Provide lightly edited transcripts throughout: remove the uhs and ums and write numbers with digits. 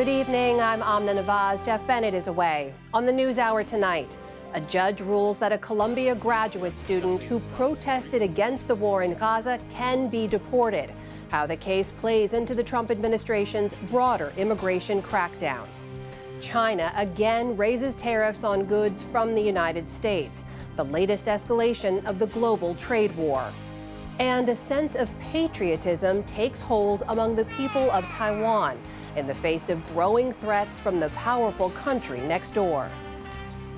Good evening, I'm Amna Nawaz. Jeff Bennett is away. On the NewsHour tonight, a judge rules that a Columbia graduate student who protested against the war in Gaza can be deported. How the case plays into the Trump administration's broader immigration crackdown. China again raises tariffs on goods from the United States, the latest escalation of the global trade war. And a sense of patriotism takes hold among the people of Taiwan in the face of growing threats from the powerful country next door.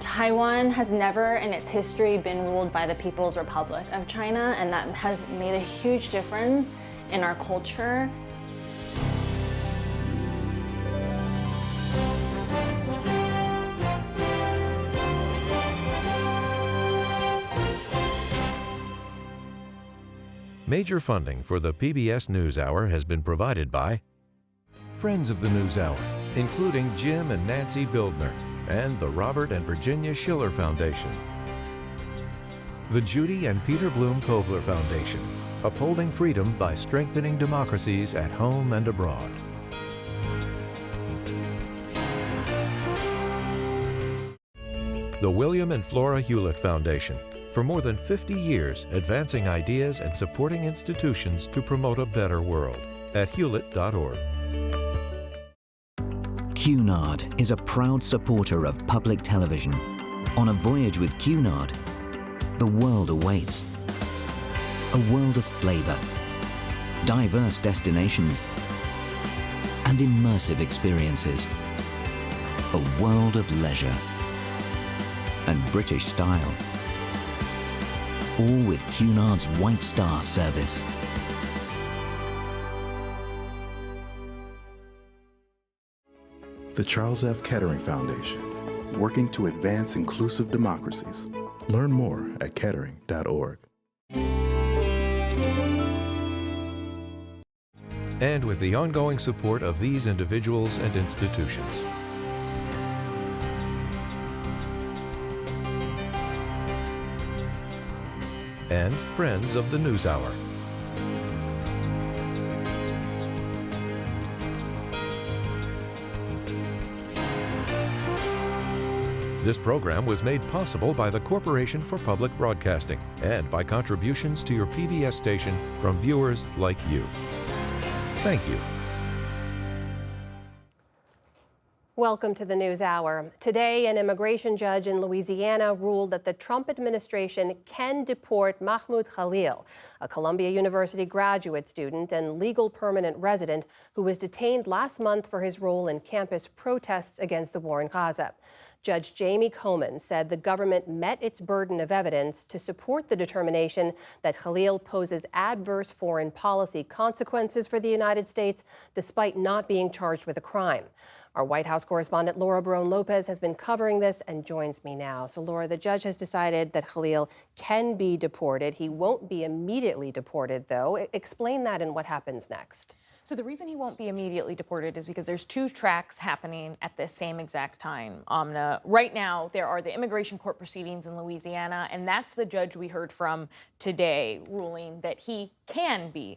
Taiwan has never in its history been ruled by the People's Republic of China, and that has made a huge difference in our culture. Major funding for the PBS NewsHour has been provided by friends of the NewsHour, including Jim and Nancy Bildner, and the Robert and Virginia Schiller Foundation. The Judy and Peter Bloom Kovler Foundation, upholding freedom by strengthening democracies at home and abroad. The William and Flora Hewlett Foundation, for more than 50 years advancing ideas and supporting institutions to promote a better world at hewlett.org. Cunard is a proud supporter of public television. On a voyage with Cunard, the world awaits. A world of flavor, diverse destinations, and immersive experiences. A world of leisure and British style. All with Cunard's White Star service. The Charles F. Kettering Foundation, working to advance inclusive democracies. Learn more at kettering.org. And with the ongoing support of these individuals and institutions. And friends of the NewsHour. This program was made possible by the Corporation for Public Broadcasting and by contributions to your PBS station from viewers like you. Thank you. Welcome to the NewsHour. Today, an immigration judge in Louisiana ruled that the Trump administration can deport Mahmoud Khalil, a Columbia University graduate student and legal permanent resident who was detained last month for his role in campus protests against the war in Gaza. Judge Jamie Coleman said the government met its burden of evidence to support the determination that Khalil poses adverse foreign policy consequences for the United States despite not being charged with a crime. Our White House correspondent Laura Barone Lopez has been covering this and joins me now. So, Laura, the judge has decided that Khalil can be deported. He won't be immediately deported, though. Explain that and what happens next. So the reason he won't be immediately deported is because there's two tracks happening at the same exact time, Amna. Right now, there are the immigration court proceedings in Louisiana, and that's the judge we heard from today ruling that he can be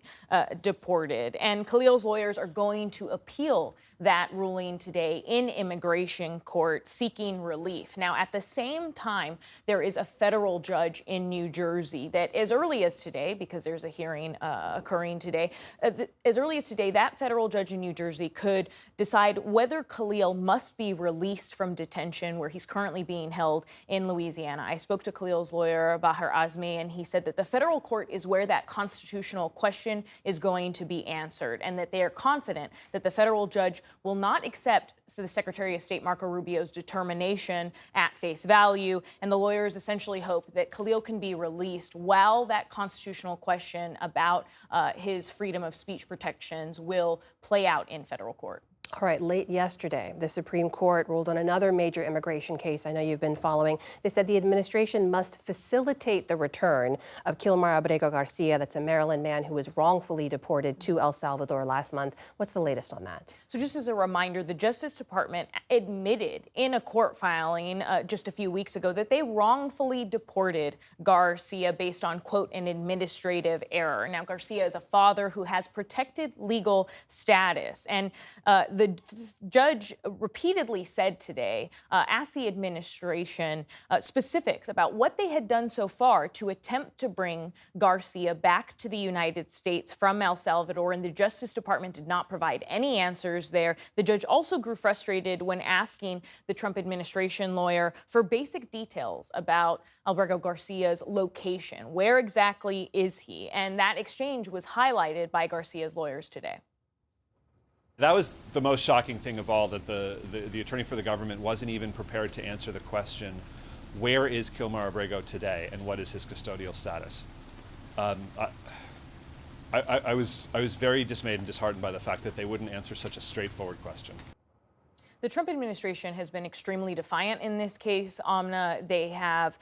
deported. And Khalil's lawyers are going to appeal that ruling today in immigration court seeking relief. Now, at the same time, there is a federal judge in New Jersey that as early as today, because there's a hearing occurring today, as early as today, that federal judge in New Jersey could decide whether Khalil must be released from detention where he's currently being held in Louisiana. I spoke to Khalil's lawyer, Bahar Azmi, and he said that the federal court is where that constitutional question is going to be answered, and that they are confident that the federal judge will not accept the Secretary of State Marco Rubio's determination at face value, and the lawyers essentially hope that Khalil can be released while that constitutional question about his freedom of speech protections will play out in federal court. All right, late yesterday, the Supreme Court ruled on another major immigration case I know you've been following. They said the administration must facilitate the return of Kilmar Abrego Garcia. That's a Maryland man who was wrongfully deported to El Salvador last month. What's the latest on that? So just as a reminder, the Justice Department admitted in a court filing just a few weeks ago that they wrongfully deported Garcia based on, quote, an administrative error. Now, Garcia is a father who has protected legal status, and judge repeatedly said today, asked the administration specifics about what they had done so far to attempt to bring Garcia back to the United States from El Salvador, and the Justice Department did not provide any answers there. The judge also grew frustrated when asking the Trump administration lawyer for basic details about Alberto Garcia's location. Where exactly is he? And that exchange was highlighted by Garcia's lawyers today. That was the most shocking thing of all, that the attorney for the government wasn't even prepared to answer the question, where is Kilmar Abrego today and what is his custodial status? I was very dismayed and disheartened by the fact that they wouldn't answer such a straightforward question. The Trump administration has been extremely defiant in this case, Amna. They have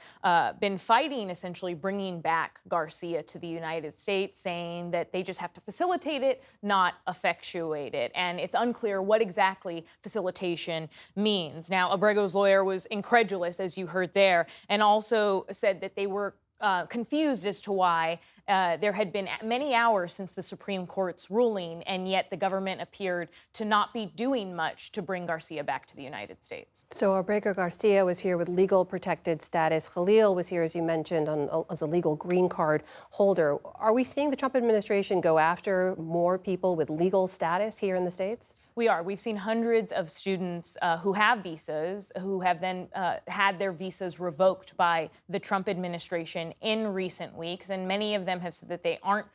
been fighting, essentially bringing back Garcia to the United States, saying that they just have to facilitate it, not effectuate it. And it's unclear what exactly facilitation means. Now, Abrego's lawyer was incredulous, as you heard there, and also said that they were confused as to why there had been many hours since the Supreme Court's ruling, and yet the government appeared to not be doing much to bring Garcia back to the United States. So Abrego Garcia was here with legal protected status. Khalil was here, as you mentioned, as a legal green card holder. Are we seeing the Trump administration go after more people with legal status here in the States? We are. We've seen hundreds of students who have visas, who have then had their visas revoked by the Trump administration in recent weeks. And many of them have said that they aren't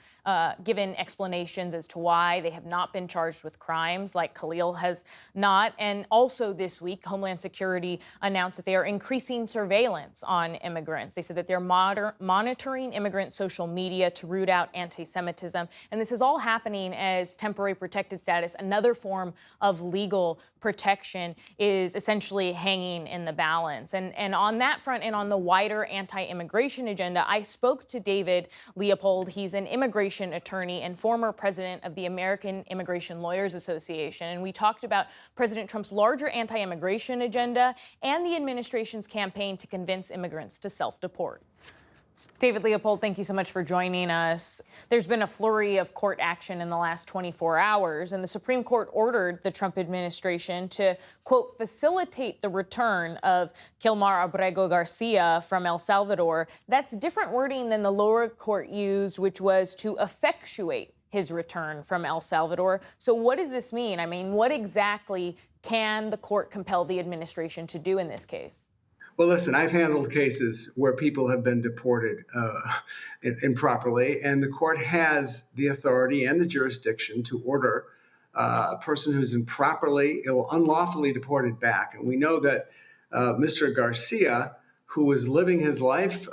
given explanations as to why. They have not been charged with crimes, like Khalil has not. And also this week, Homeland Security announced that they are increasing surveillance on immigrants. They said that they're monitoring immigrant social media to root out anti-Semitism. And this is all happening as temporary protected status, another form of legal protection, is essentially hanging in the balance. And on that front, and on the wider anti-immigration agenda, I spoke to David Leopold. He's an immigration attorney and former president of the American Immigration Lawyers Association. And we talked about President Trump's larger anti-immigration agenda and the administration's campaign to convince immigrants to self-deport. David Leopold, thank you so much for joining us. There's been a flurry of court action in the last 24 hours, and the Supreme Court ordered the Trump administration to, quote, facilitate the return of Kilmar Abrego Garcia from El Salvador. That's different wording than the lower court used, which was to effectuate his return from El Salvador. So what does this mean? I mean, what exactly can the court compel the administration to do in this case? Well, listen, I've handled cases where people have been deported improperly, and the court has the authority and the jurisdiction to order a person who's unlawfully deported back. And we know that Mr. Garcia, who was living his life,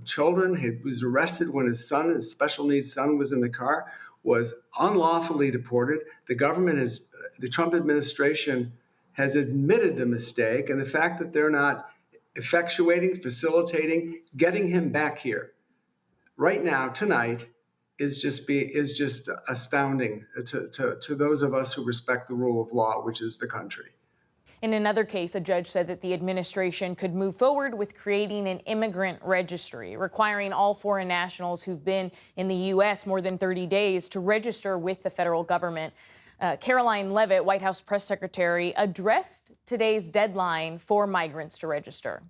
children, he was arrested when his special needs son, was in the car, was unlawfully deported. The Trump administration has admitted the mistake, and the fact that they're not effectuating, facilitating, getting him back here right now, tonight, is just astounding to those of us who respect the rule of law, which is the country. In another case, a judge said that the administration could move forward with creating an immigrant registry, requiring all foreign nationals who've been in the U.S. more than 30 days to register with the federal government. Caroline Leavitt, White House press secretary, addressed today's deadline for migrants to register.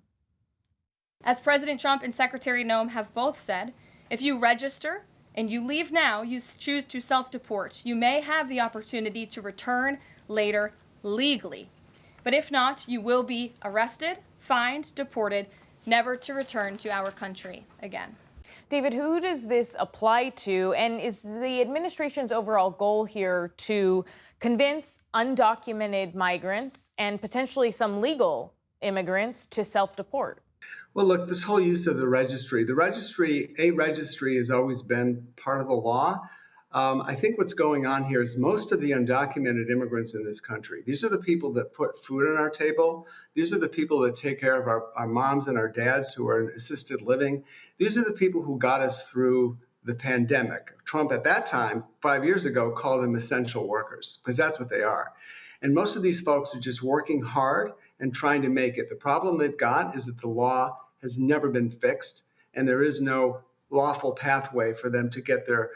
As President Trump and Secretary Noem have both said, if you register and you leave now, you choose to self-deport. You may have the opportunity to return later legally. But if not, you will be arrested, fined, deported, never to return to our country again. David, who does this apply to? And is the administration's overall goal here to convince undocumented migrants and potentially some legal immigrants to self-deport? Well, look, this whole use of a registry has always been part of the law. I think what's going on here is most of the undocumented immigrants in this country, these are the people that put food on our table. These are the people that take care of our moms and our dads who are in assisted living. These are the people who got us through the pandemic. Trump at that time, 5 years ago, called them essential workers, because that's what they are. And most of these folks are just working hard and trying to make it. The problem they've got is that the law has never been fixed, and there is no lawful pathway for them to get their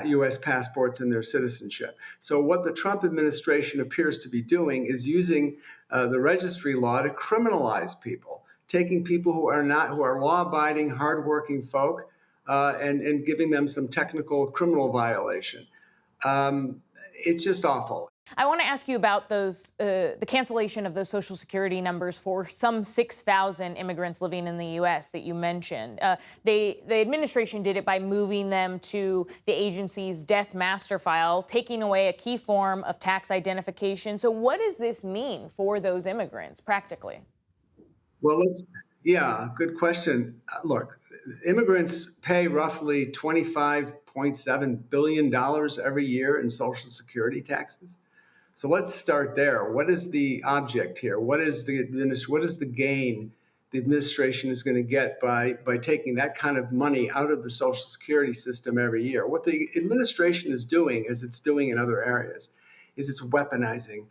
U.S. passports and their citizenship. So what the Trump administration appears to be doing is using the registry law to criminalize people, taking people who are law-abiding, hardworking folk, and giving them some technical criminal violation. It's just awful. I want to ask you about those the cancellation of those Social Security numbers for some 6,000 immigrants living in the U.S. that you mentioned. The administration did it by moving them to the agency's death master file, taking away a key form of tax identification. So what does this mean for those immigrants practically? Well, good question. Look, immigrants pay roughly $25.7 billion every year in Social Security taxes. So let's start there. What is the object here? What is the gain the administration is going to get by taking that kind of money out of the Social Security system every year? What the administration is doing, as it's doing in other areas, is it's weaponizing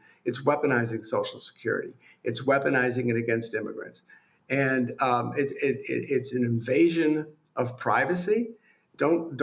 Social Security. It's weaponizing it against immigrants. And it's an invasion of privacy. Don't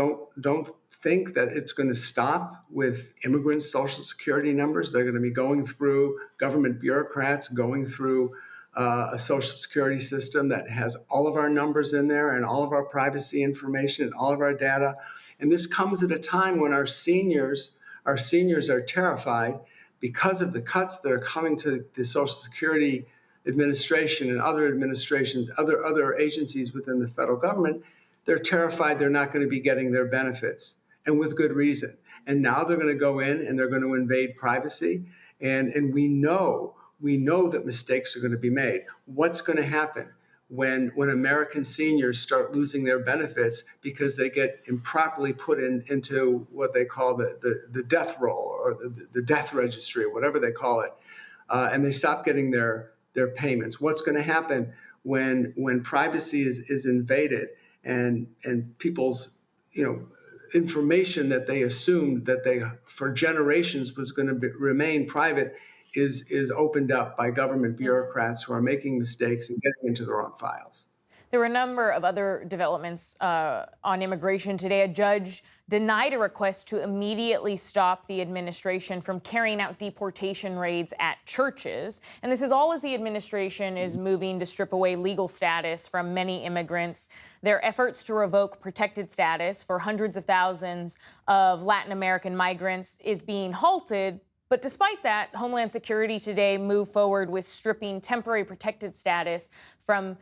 think that it's going to stop with immigrants' Social Security numbers. They're going to be going through government bureaucrats, going through a Social Security system that has all of our numbers in there and all of our privacy information and all of our data. And this comes at a time when our seniors are terrified because of the cuts that are coming to the Social Security Administration and other administrations, other agencies within the federal government. They're terrified they're not going to be getting their benefits, and with good reason. And now they're going to go in and they're going to invade privacy. And we know that mistakes are going to be made. What's going to happen when American seniors start losing their benefits because they get improperly put into what they call the death roll or the death registry, or whatever they call it, and they stop getting their payments? What's going to happen when privacy is invaded and people's information that they assumed that they for generations was going to remain private is opened up by government bureaucrats who are making mistakes and getting into the wrong files? There were a number of other developments on immigration today. A judge denied a request to immediately stop the administration from carrying out deportation raids at churches. And this is all as the administration is moving to strip away legal status from many immigrants. Their efforts to revoke protected status for hundreds of thousands of Latin American migrants is being halted. But despite that, Homeland Security today moved forward with stripping temporary protected status from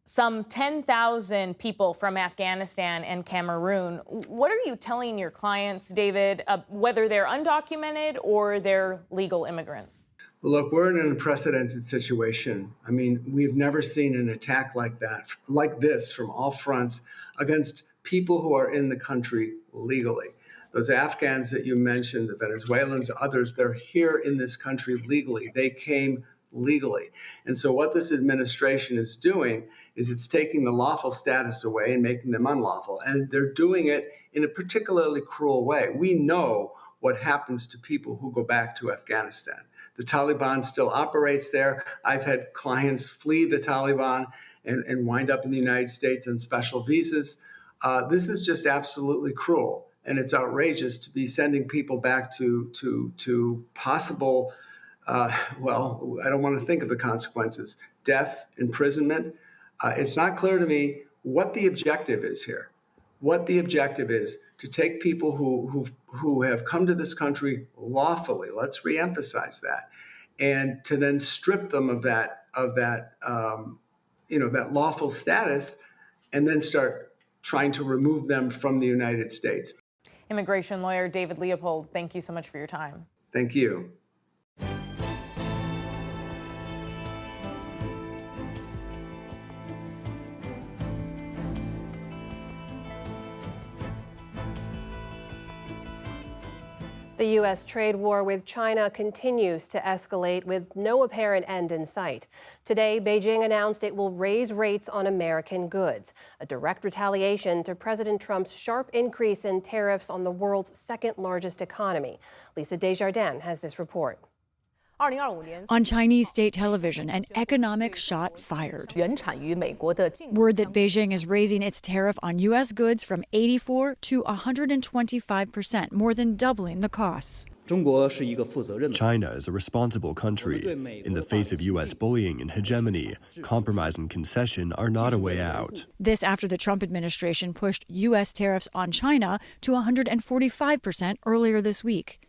some 10,000 people from Afghanistan and Cameroon. What are you telling your clients, David, whether they're undocumented or they're legal immigrants? Well, look, we're in an unprecedented situation. I mean, we've never seen an attack like this from all fronts against people who are in the country legally. Those Afghans that you mentioned, the Venezuelans, others, they're here in this country legally. They came legally. And so what this administration is doing is it's taking the lawful status away and making them unlawful. And they're doing it in a particularly cruel way. We know what happens to people who go back to Afghanistan. The Taliban still operates there. I've had clients flee the Taliban and wind up in the United States on special visas. This is just absolutely cruel. And it's outrageous to be sending people back to possible, I don't want to think of the consequences, death, imprisonment. It's not clear to me what the objective is here, what the objective is to take people who have come to this country lawfully, let's reemphasize that, and to then strip them of that lawful status and then start trying to remove them from the United States. Immigration lawyer David Leopold, thank you so much for your time. Thank you. The U.S. trade war with China continues to escalate with no apparent end in sight. Today, Beijing announced it will raise rates on American goods, a direct retaliation to President Trump's sharp increase in tariffs on the world's second largest economy. Lisa Desjardins has this report. On Chinese state television, an economic shot fired. Word that Beijing is raising its tariff on U.S. goods from 84 to 125%, more than doubling the costs. China is a responsible country. In the face of U.S. bullying and hegemony, compromise and concession are not a way out. This after the Trump administration pushed U.S. tariffs on China to 145% earlier this week.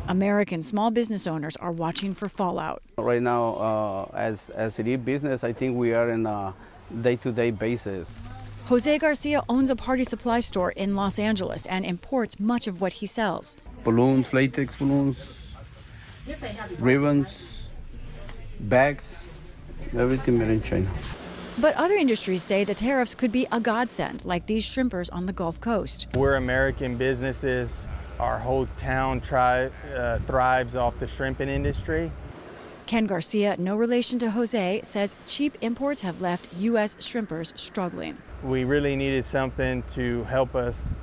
American small business owners are watching for fallout. Right now, as it is business, I think we are in a day-to-day basis. Jose Garcia owns a party supply store in Los Angeles and imports much of what he sells. Balloons, latex balloons, ribbons, bags, everything made in China. But other industries say the tariffs could be a godsend, like these shrimpers on the Gulf Coast. We're American businesses. Our whole town thrives off the shrimping industry. Ken Garcia, no relation to Jose, says cheap imports have left U.S. shrimpers struggling. We really needed something to help us,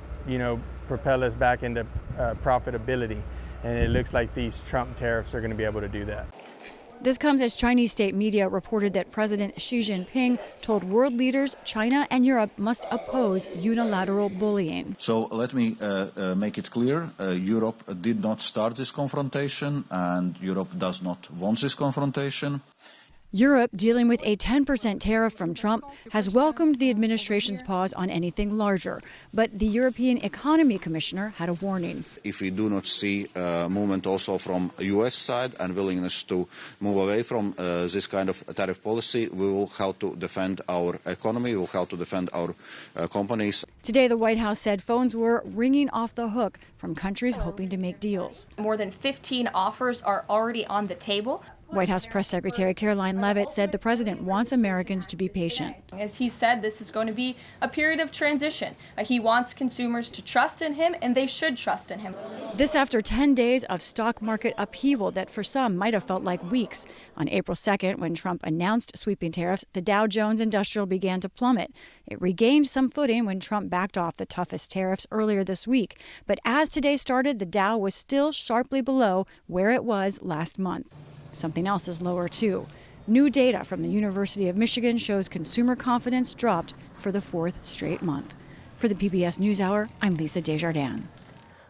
propel us back into profitability. And it looks like these Trump tariffs are going to be able to do that. This comes as Chinese state media reported that President Xi Jinping told world leaders China and Europe must oppose unilateral bullying. So let me make it clear. Europe did not start this confrontation, and Europe does not want this confrontation. Europe, dealing with a 10% tariff from Trump, has welcomed the administration's pause on anything larger. But the European Economy Commissioner had a warning. If we do not see movement also from U.S. side and willingness to move away from this kind of tariff policy, we will have to defend our economy, we will have to defend our companies. Today, the White House said phones were ringing off the hook from countries hoping to make deals. More than 15 offers are already on the table. White House Press Secretary Caroline Leavitt said the president wants Americans to be patient. As he said, this is going to be a period of transition. He wants consumers to trust in him, and they should trust in him. This after 10 days of stock market upheaval that for some might have felt like weeks. On April 2nd, when Trump announced sweeping tariffs, the Dow Jones Industrial began to plummet. It regained some footing when Trump backed off the toughest tariffs earlier this week. But as today started, the Dow was still sharply below where it was last month. Something else is lower, too. New data from the University of Michigan shows consumer confidence dropped for the fourth straight month. For the PBS NewsHour, I'm Lisa Desjardins.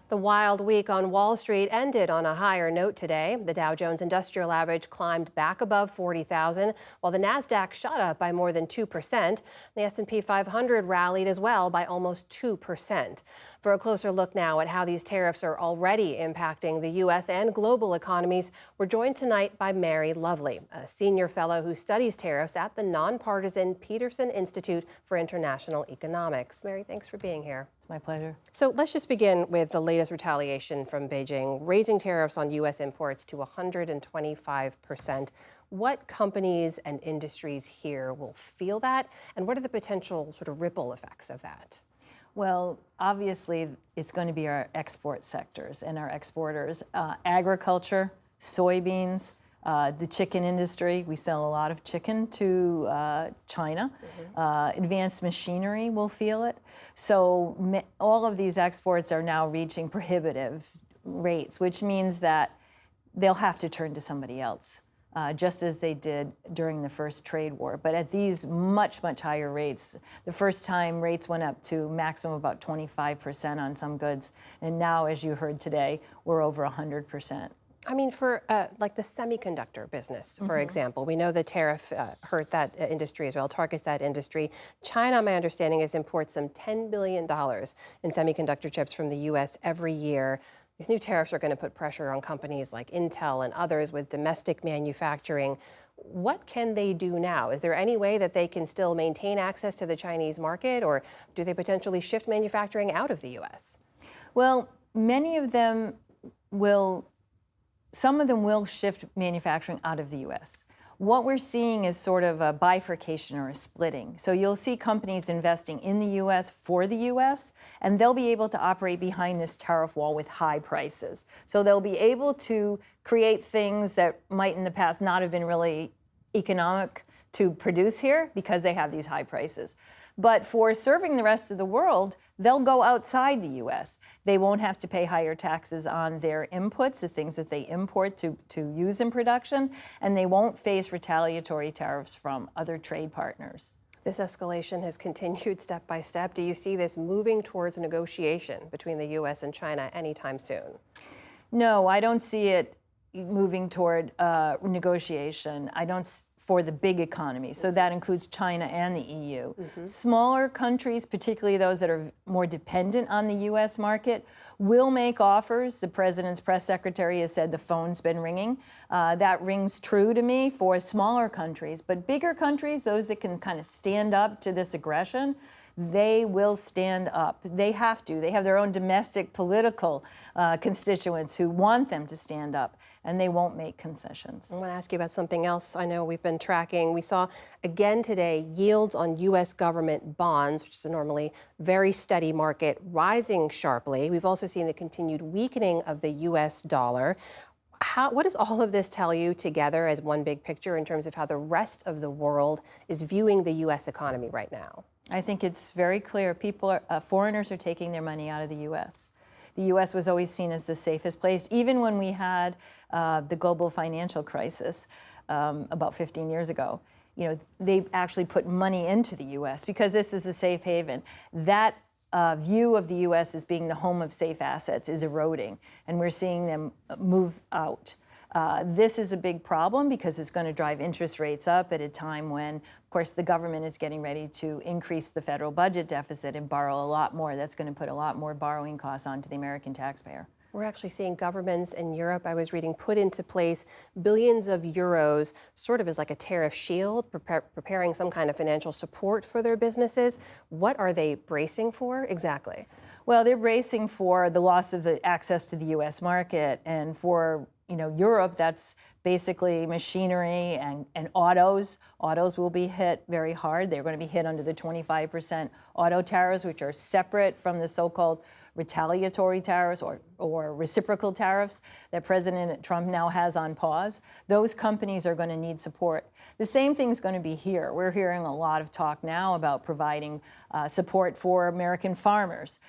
The wild week on Wall Street ended on a higher note today. The Dow Jones Industrial Average climbed back above 40,000, while the Nasdaq shot up by more than 2%. The S&P 500 rallied as well by almost 2%. For a closer look now at how these tariffs are already impacting the U.S. and global economies, we're joined tonight by Mary Lovely, a senior fellow who studies tariffs at the nonpartisan Peterson Institute for International Economics. Mary, thanks for being here. It's my pleasure. So let's just begin with the latest retaliation from Beijing, raising tariffs on U.S. imports to 125%. What companies and industries here will feel that, and what are the potential sort of ripple effects of that? Well, obviously, it's going to be our export sectors and our exporters. Agriculture, soybeans, the chicken industry. We sell a lot of chicken to China. Advanced machinery will feel it. So all of these exports are now reaching prohibitive rates, which means that they'll have to turn to somebody else, just as they did during the first trade war. But at these much, much higher rates, the first time rates went up to maximum about 25% on some goods. And now, as you heard today, we're over 100%. I mean, for like the semiconductor business, for example, we know the tariff hurt that industry as well, targets that industry. China, my understanding, is imports some $10 billion in semiconductor chips from the U.S. every year. These new tariffs are going to put pressure on companies like Intel and others with domestic manufacturing. What can they do now? Is there any way that they can still maintain access to the Chinese market, or do they potentially shift manufacturing out of the U.S.? Well, many of them will. Some of them will shift manufacturing out of the U.S. What we're seeing is sort of a bifurcation or a splitting. So you'll see companies investing in the U.S. for the U.S., and they'll be able to operate behind this tariff wall with high prices. So they'll be able to create things that might in the past not have been really economic to produce here because they have these high prices. But for serving the rest of the world, they'll go outside the U.S. They won't have to pay higher taxes on their inputs, the things that they import to use in production, and they won't face retaliatory tariffs from other trade partners. This escalation has continued step by step. Do you see this moving towards negotiation between the U.S. and China anytime soon? No, I don't see it moving toward negotiation. I don't for the big economies. So that includes China and the EU. Smaller countries, particularly those that are more dependent on the U.S. market, will make offers. The president's press secretary has said the phone's been ringing. That rings true to me for smaller countries. But bigger countries, those that can kind of stand up to this aggression, they will stand up. They have to. They have their own domestic political constituents who want them to stand up, and they won't make concessions. I want to ask you about something else I know we've been tracking. We saw again today yields on U.S. government bonds, which is a normally very steady market, rising sharply. We've also seen the continued weakening of the U.S. dollar. What does all of this tell you together as one big picture in terms of how the rest of the world is viewing the U.S. economy right now? I think it's very clear. Foreigners are taking their money out of the U.S. The U.S. was always seen as the safest place, even when we had the global financial crisis about 15 years ago. You know, they actually put money into the U.S. because this is a safe haven. That view of the U.S. as being the home of safe assets is eroding, and we're seeing them move out. This is a big problem because it's going to drive interest rates up at a time when, of course, the government is getting ready to increase the federal budget deficit and borrow a lot more. That's going to put a lot more borrowing costs onto the American taxpayer. We're actually seeing governments in Europe, I was reading, put into place billions of euros, sort of as like a tariff shield, preparing some kind of financial support for their businesses. What are they bracing for exactly? Well, they're bracing for the loss of the access to the U.S. market, and for Europe, that's basically machinery and autos. Autos will be hit very hard. They're going to be hit under the 25% auto tariffs, which are separate from the so-called retaliatory tariffs or reciprocal tariffs that President Trump now has on pause. Those companies are going to need support. The same thing's going to be here. We're hearing a lot of talk now about providing support for American farmers.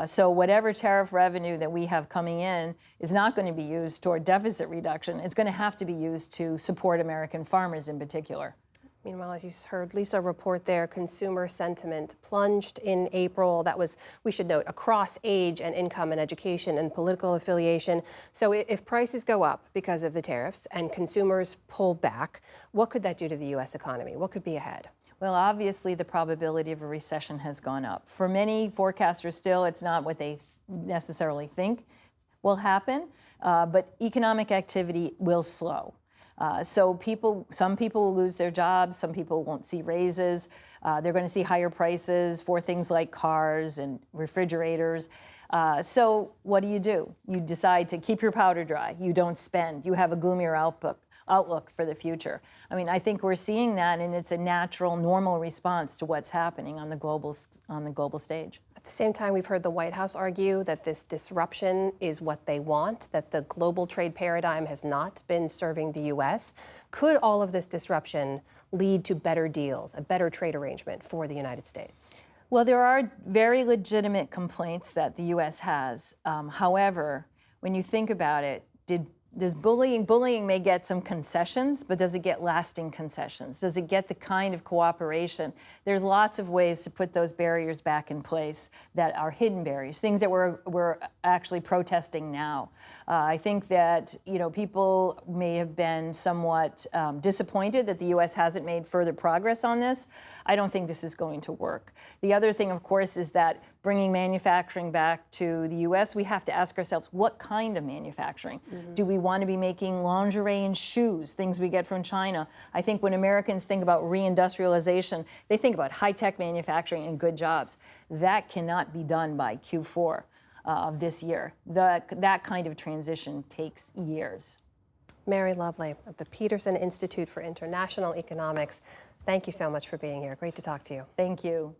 So whatever tariff revenue that we have coming in is not going to be used toward deficit reduction. It's going to have to be used to support American farmers in particular. Meanwhile, as you heard Lisa report there, consumer sentiment plunged in April. That was, we should note, across age and income and education and political affiliation. So if prices go up because of the tariffs and consumers pull back, what could that do to the U.S. economy? What could be ahead? Well, obviously, the probability of a recession has gone up. For many forecasters still, it's not what they necessarily think will happen, but economic activity will slow. So some people will lose their jobs, some people won't see raises, they're going to see higher prices for things like cars and refrigerators. So what do? You decide to keep your powder dry, you don't spend, you have a gloomier outlook for the future. I mean, I think we're seeing that, and it's a natural, normal response to what's happening on the global stage. At the same time, we've heard the White House argue that this disruption is what they want, that the global trade paradigm has not been serving the U.S. Could all of this disruption lead to better deals, a better trade arrangement for the United States? Well, there are very legitimate complaints that the U.S. has. However, when you think about it, does bullying may get some concessions, but does it get lasting concessions? Does it get the kind of cooperation? There's lots of ways to put those barriers back in place that are hidden barriers, things that we're actually protesting now. I think that people may have been somewhat disappointed that the U.S. hasn't made further progress on this. I don't think this is going to work. The other thing, of course, is that bringing manufacturing back to the U.S., we have to ask ourselves, what kind of manufacturing? Mm-hmm. Do we want to be making lingerie and shoes, things we get from China? I think when Americans think about reindustrialization, they think about high-tech manufacturing and good jobs. That cannot be done by Q4 of this year. That kind of transition takes years. Mary Lovely of the Peterson Institute for International Economics, thank you so much for being here. Great to talk to you. Thank you.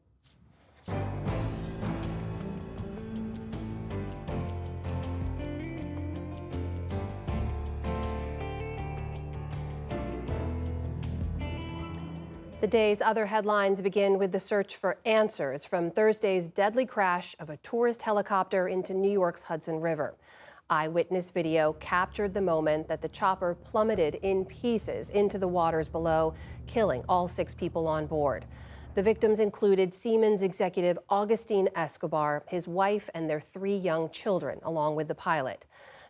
The day's other headlines begin with the search for answers from Thursday's deadly crash of a tourist helicopter into New York's Hudson River. Eyewitness video captured the moment that the chopper plummeted in pieces into the waters below, killing all 6 people on board. The victims included Siemens executive Augustin Escobar, his wife, and their 3 young children, along with the pilot.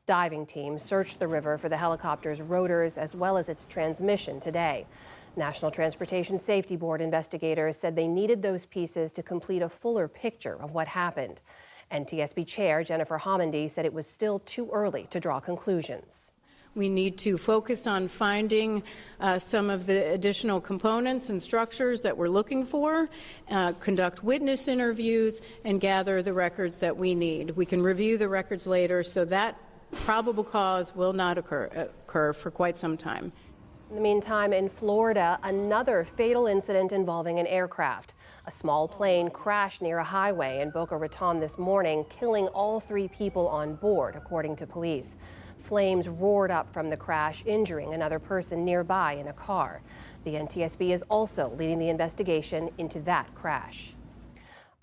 Diving teams searched the river for the helicopter's rotors as well as its transmission today. National Transportation Safety Board investigators said they needed those pieces to complete a fuller picture of what happened. NTSB Chair Jennifer Homendy said it was still too early to draw conclusions. We need to focus on finding some of the additional components and structures that we're looking for, conduct witness interviews, and gather the records that we need. We can review the records later, so that probable cause will not occur for quite some time. In the meantime, in Florida, another fatal incident involving an aircraft. A small plane crashed near a highway in Boca Raton this morning, killing all 3 people on board, according to police. Flames roared up from the crash, injuring another person nearby in a car. The NTSB is also leading the investigation into that crash.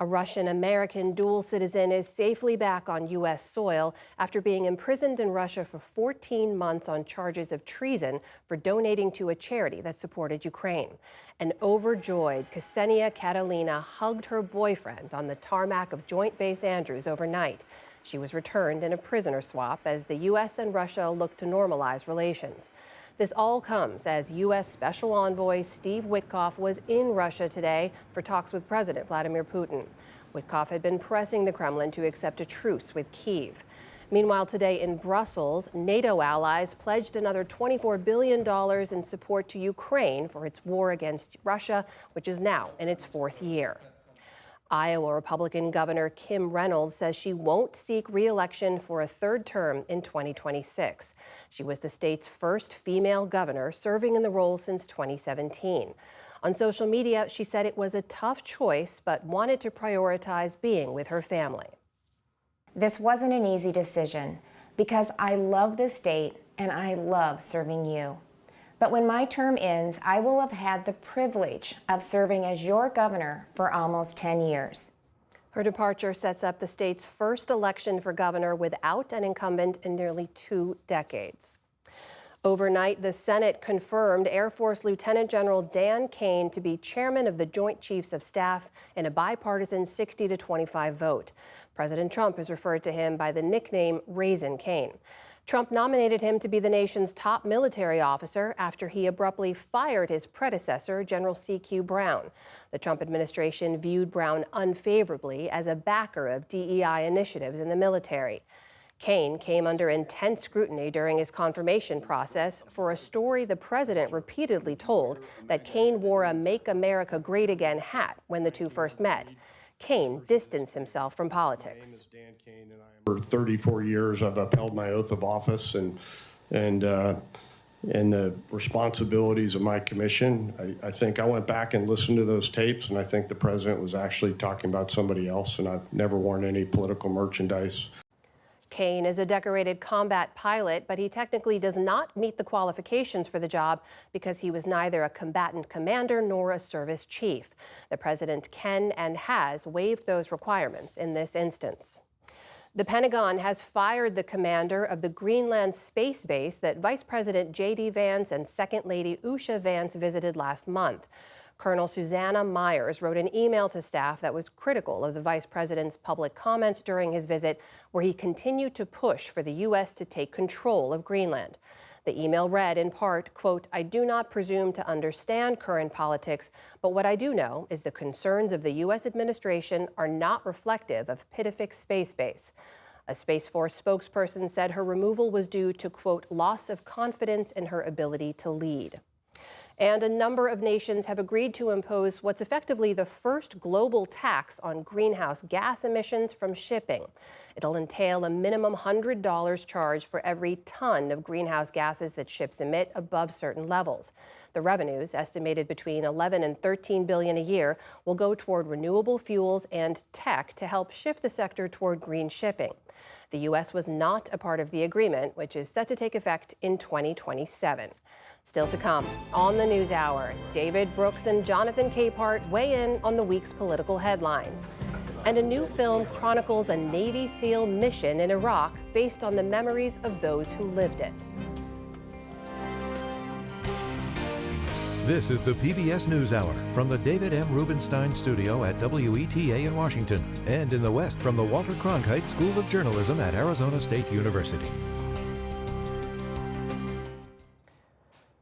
A Russian-American dual citizen is safely back on U.S. soil after being imprisoned in Russia for 14 months on charges of treason for donating to a charity that supported Ukraine. An overjoyed Ksenia Catalina hugged her boyfriend on the tarmac of Joint Base Andrews overnight. She was returned in a prisoner swap as the U.S. and Russia look to normalize relations. This all comes as U.S. Special Envoy Steve Witkoff was in Russia today for talks with President Vladimir Putin. Witkoff had been pressing the Kremlin to accept a truce with Kyiv. Meanwhile, today in Brussels, NATO allies pledged another $24 billion in support to Ukraine for its war against Russia, which is now in its 4th year. Iowa Republican Governor Kim Reynolds says she won't seek re-election for a 3rd term in 2026. She was the state's first female governor, serving in the role since 2017. On social media, she said it was a tough choice, but wanted to prioritize being with her family. This wasn't an easy decision because I love this state and I love serving you. But when my term ends, I will have had the privilege of serving as your governor for almost 10 years. Her departure sets up the state's first election for governor without an incumbent in nearly 2 decades. Overnight, the Senate confirmed Air Force Lieutenant General Dan Kane to be chairman of the Joint Chiefs of Staff in a bipartisan 60-25 vote. President Trump has referred to him by the nickname Raisin Kane. Trump nominated him to be the nation's top military officer after he abruptly fired his predecessor, General C.Q. Brown. The Trump administration viewed Brown unfavorably as a backer of DEI initiatives in the military. Kane came under intense scrutiny during his confirmation process for a story the president repeatedly told that Kane wore a Make America Great Again hat when the two first met. Kane distanced himself from politics. For 34 years, I've upheld my oath of office and the responsibilities of my commission. I think I went back and listened to those tapes, and I think the president was actually talking about somebody else, and I've never worn any political merchandise. Kane is a decorated combat pilot, but he technically does not meet the qualifications for the job because he was neither a combatant commander nor a service chief. The president can and has waived those requirements in this instance. The Pentagon has fired the commander of the Greenland space base that Vice President J.D. Vance and Second Lady Usha Vance visited last month. Colonel Susanna Myers wrote an email to staff that was critical of the vice president's public comments during his visit, where he continued to push for the U.S. to take control of Greenland. The email read in part, quote, "I do not presume to understand current politics, but what I do know is the concerns of the U.S. administration are not reflective of Pitifix Space Base." A Space Force spokesperson said her removal was due to, quote, "loss of confidence in her ability to lead." And a number of nations have agreed to impose what's effectively the first global tax on greenhouse gas emissions from shipping. It'll entail a minimum $100 charge for every ton of greenhouse gases that ships emit above certain levels. The revenues, estimated between $11 and $13 billion a year, will go toward renewable fuels and tech to help shift the sector toward green shipping. The U.S. was not a part of the agreement, which is set to take effect in 2027. Still to come on the NewsHour, David Brooks and Jonathan Capehart weigh in on the week's political headlines. And a new film chronicles a Navy SEAL mission in Iraq based on the memories of those who lived it. This is the PBS NewsHour from the David M. Rubenstein Studio at WETA in Washington, and in the West from the Walter Cronkite School of Journalism at Arizona State University.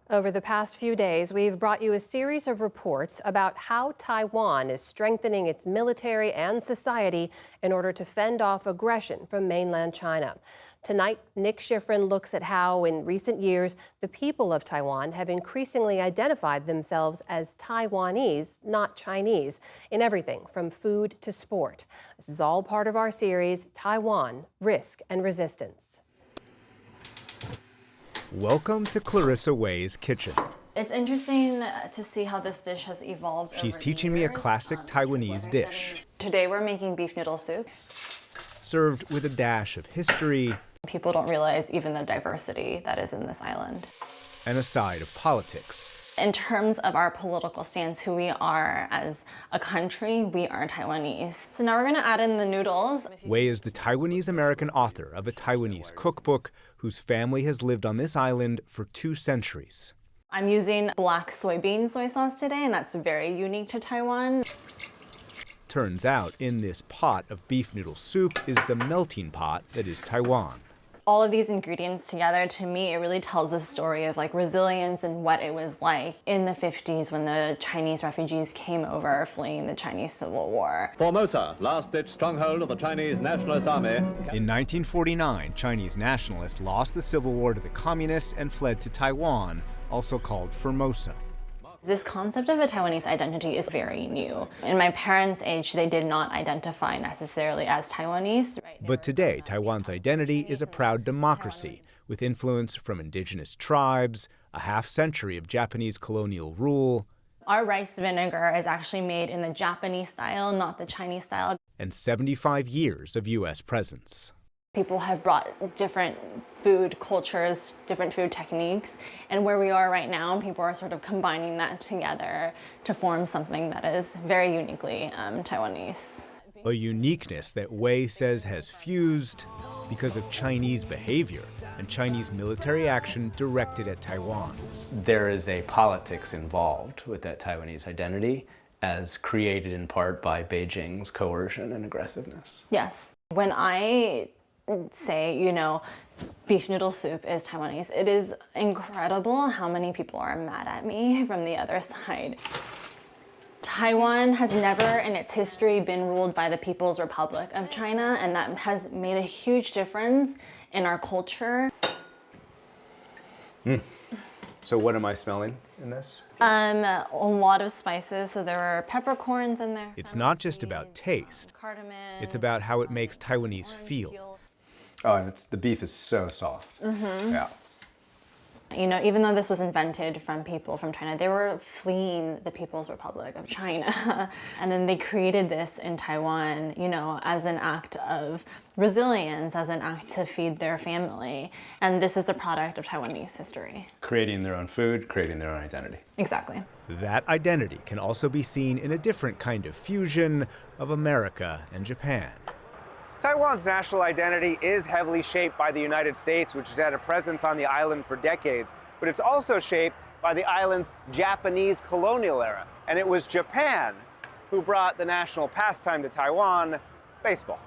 Over the past few days, we've brought you a series of reports about how Taiwan is strengthening its military and society in order to fend off aggression from mainland China. Tonight, Nick Schifrin looks at how, in recent years, the people of Taiwan have increasingly identified themselves as Taiwanese, not Chinese, in everything from food to sport. This is all part of our series, Taiwan, Risk and Resistance. Welcome to Clarissa Wei's kitchen. It's interesting to see how this dish has evolved. She's teaching me a classic Taiwanese dish. Today we're making beef noodle soup. Served with a dash of history. People don't realize even the diversity that is in this island. And a side of politics. In terms of our political stance, who we are as a country, we are Taiwanese. So now we're gonna add in the noodles. Wei is the Taiwanese-American author of a Taiwanese cookbook whose family has lived on this island for 2 centuries. I'm using black soybean soy sauce today, and that's very unique to Taiwan. Turns out, in this pot of beef noodle soup is the melting pot that is Taiwan. All of these ingredients together, to me, it really tells the story of like resilience and what it was like in the 50s when the Chinese refugees came over fleeing the Chinese Civil War. Formosa, last-ditch stronghold of the Chinese Nationalist Army. In 1949, Chinese nationalists lost the Civil War to the communists and fled to Taiwan, also called Formosa. This concept of a Taiwanese identity is very new. In my parents' age, they did not identify necessarily as Taiwanese. But today, Taiwan's identity is a proud democracy with influence from indigenous tribes, a half-century of Japanese colonial rule. Our rice vinegar is actually made in the Japanese style, not the Chinese style. And 75 years of U.S. presence. People have brought different food cultures, different food techniques, and where we are right now, people are sort of combining that together to form something that is very uniquely Taiwanese. A uniqueness that Wei says has fused because of Chinese behavior and Chinese military action directed at Taiwan. There is a politics involved with that Taiwanese identity, as created in part by Beijing's coercion and aggressiveness. Yes. When I say, you know, beef noodle soup is Taiwanese, it is incredible how many people are mad at me from the other side. Taiwan has never in its history been ruled by the People's Republic of China, and that has made a huge difference in our culture. So what am I smelling in this? A lot of spices, so there are peppercorns in there. It's not just about taste. Cardamom. It's about how it makes Taiwanese feel. Oh, and the beef is so soft. Mm-hmm. Yeah. You know, even though this was invented from people from China, they were fleeing the People's Republic of China. And then they created this in Taiwan, you know, as an act of resilience, as an act to feed their family. And this is the product of Taiwanese history. Creating their own food, creating their own identity. Exactly. That identity can also be seen in a different kind of fusion of America and Japan. Taiwan's national identity is heavily shaped by the United States, which has had a presence on the island for decades, but it's also shaped by the island's Japanese colonial era. And it was Japan who brought the national pastime to Taiwan, baseball.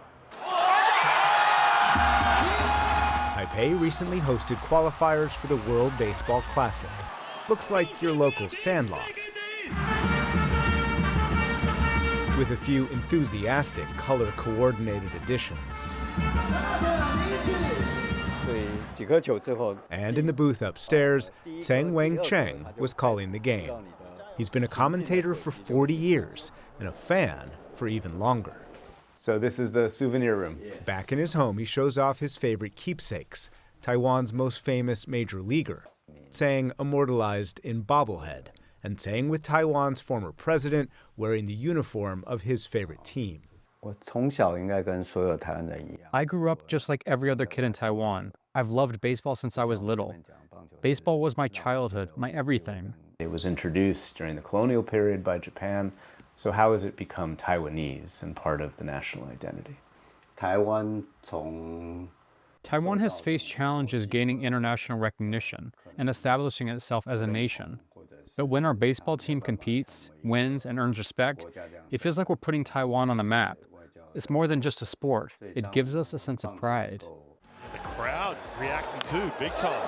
Taipei recently hosted qualifiers for the World Baseball Classic. Looks like your local Sandlot. With a few enthusiastic, color-coordinated additions. And in the booth upstairs, Tseng Wang Cheng was calling the game. He's been a commentator for 40 years and a fan for even longer. So this is the souvenir room. Back in his home, he shows off his favorite keepsakes, Taiwan's most famous major leaguer, Tseng immortalized in bobblehead, and Tseng with Taiwan's former president wearing the uniform of his favorite team. I grew up just like every other kid in Taiwan. I've loved baseball since I was little. Baseball was my childhood, my everything. It was introduced during the colonial period by Japan. So how has it become Taiwanese and part of the national identity? Taiwan has faced challenges gaining international recognition and establishing itself as a nation. But when our baseball team competes, wins, and earns respect, it feels like we're putting Taiwan on the map. It's more than just a sport. It gives us a sense of pride. The crowd reacting too, big time.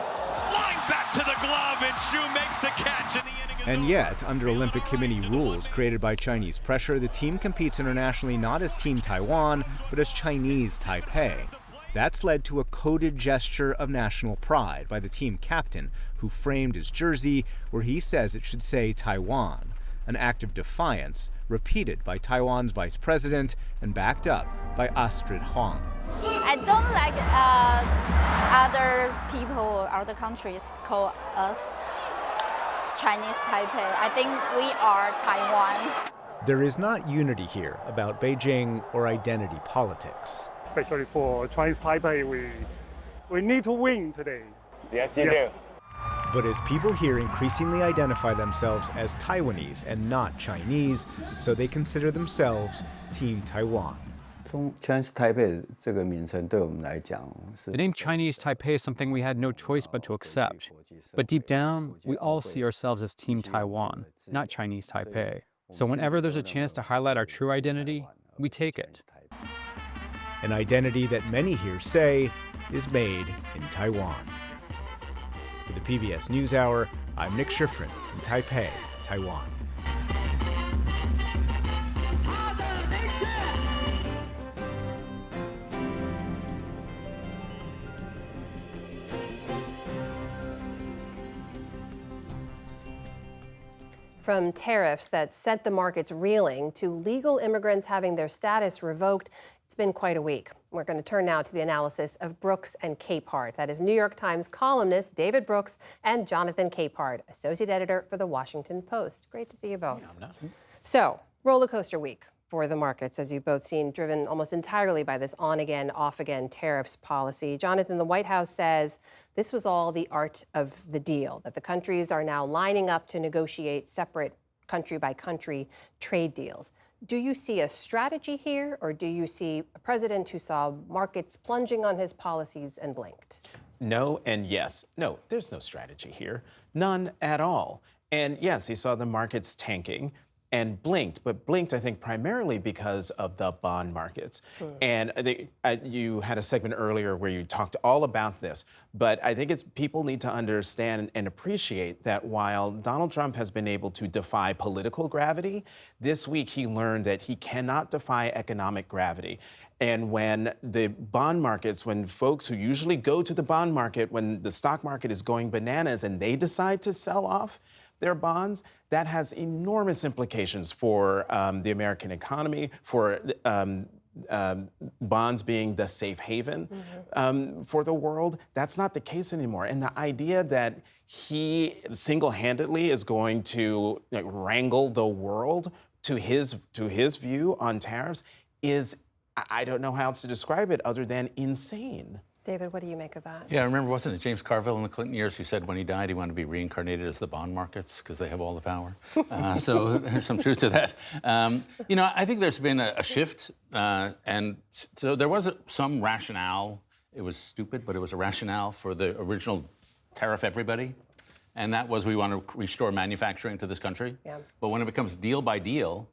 Line back to the glove, and Xu makes the catch, and the inning is And over. yet, under Olympic Committee rules created by Chinese pressure, the team competes internationally not as Team Taiwan, but as Chinese Taipei. That's led to a coded gesture of national pride by the team captain, who framed his jersey where he says it should say Taiwan, an act of defiance repeated by Taiwan's vice president and backed up by Astrid Huang. I don't like other people, other countries call us Chinese Taipei. I think we are Taiwan. There is not unity here about Beijing or identity politics. Especially for Chinese Taipei, we need to win today. Yes, you do. But as people here increasingly identify themselves as Taiwanese and not Chinese, so they consider themselves Team Taiwan. The name Chinese Taipei is something we had no choice but to accept. But deep down, we all see ourselves as Team Taiwan, not Chinese Taipei. So whenever there's a chance to highlight our true identity, we take it. An identity that many here say is made in Taiwan. For the PBS NewsHour, I'm Nick Schifrin in Taipei, Taiwan. From tariffs that sent the markets reeling to legal immigrants having their status revoked, it's been quite a week. We're going to turn now to the analysis of Brooks and Capehart. That is New York Times columnist David Brooks and Jonathan Capehart, associate editor for The Washington Post. Great to see you both. So, roller coaster week for the markets, as you've both seen, driven almost entirely by this on-again, off-again tariffs policy. Jonathan, the White House says this was all the art of the deal, that the countries are now lining up to negotiate separate country-by-country trade deals. Do you see a strategy here, or do you see a president who saw markets plunging on his policies and blinked? No and yes. No, there's no strategy here. None at all. And yes, he saw the markets tanking and blinked, but blinked, I think, primarily because of the bond markets. And you had a segment earlier where you talked all about this, but I think people need to understand and appreciate that while Donald Trump has been able to defy political gravity, this week he learned that he cannot defy economic gravity. And when the bond markets, when folks who usually go to the bond market, when the stock market is going bananas and they decide to sell off their bonds, that has enormous implications for the American economy, for bonds being the safe haven for the world. That's not the case anymore. And the idea that he single-handedly is going to wrangle the world to his view on tariffs is, I don't know how else to describe it other than insane. David, what do you make of that? Yeah, I remember, wasn't it James Carville in the Clinton years who said when he died he wanted to be reincarnated as the bond markets because they have all the power? So there's some truth to that. I think there's been a shift, and so there was some rationale. It was stupid, but it was a rationale for the original tariff everybody, and that was we want to restore manufacturing to this country. Yeah. But when it becomes deal by deal,